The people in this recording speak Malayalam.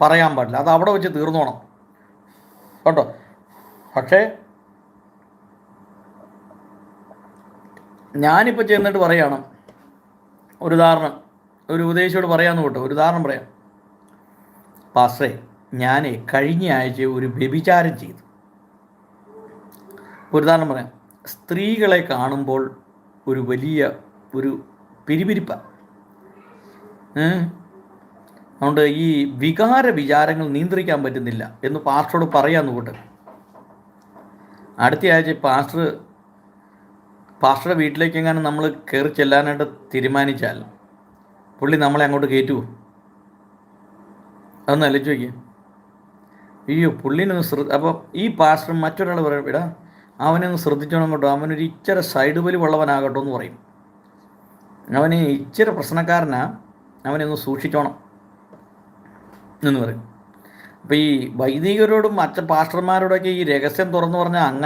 പറയാൻ പാടില്ല, അത് അവിടെ വെച്ച് തീർന്നോണം കേട്ടോ. പക്ഷേ ഞാനിപ്പോൾ ചെന്നിട്ട് പറയുകയാണ്, ഒരു ഉദാഹരണം, ഒരു ഉപദേശിയോട് പറയാമെന്ന് കേട്ടോ, ഒരു ഉദാഹരണം പറയാം. പാസ്റ്ററേ, ഞാൻ കഴിഞ്ഞ ആഴ്ച ഒരു വ്യഭിചാരം ചെയ്തു. ഒരു ഉദാഹരണം പറയാം. സ്ത്രീകളെ കാണുമ്പോൾ ഒരു വലിയ ഒരു പിരിപിരിപ്പാണ്. അതുകൊണ്ട് ഈ വികാര വിചാരങ്ങൾ നിയന്ത്രിക്കാൻ പറ്റുന്നില്ല എന്ന് പാസ്റ്ററോട് പറയാമെന്ന് കൂട്ട്. അടുത്ത ആഴ്ച പാസ്റ്ററുടെ വീട്ടിലേക്ക് എങ്ങാനും നമ്മൾ കയറി ചെല്ലാനായിട്ട് തീരുമാനിച്ചാൽ പുള്ളി നമ്മളെ അങ്ങോട്ട് കയറ്റുമോ? അതൊന്ന് ആലോചിച്ച് നോക്കിയേ. അയ്യോ, പുള്ളിനൊന്ന് അപ്പോൾ ഈ പാസ്റ്റർ മറ്റൊരാൾ പറയും, എടാ അവനൊന്ന് ശ്രദ്ധിച്ചോണം കേട്ടോ, അവനൊരു ഇച്ചിരി സൈഡ് വലിവുള്ളവനാകട്ടോ എന്ന് പറയും. അവന് ഇച്ചിരി പ്രശ്നക്കാരനാ, അവനൊന്ന് സൂക്ഷിച്ചോണം എന്ന് പറയും. അപ്പോൾ ഈ വൈദികരോടും പാസ്റ്റർമാരോടൊക്കെ ഈ രഹസ്യം തുറന്നു പറഞ്ഞാൽ അങ്ങനെ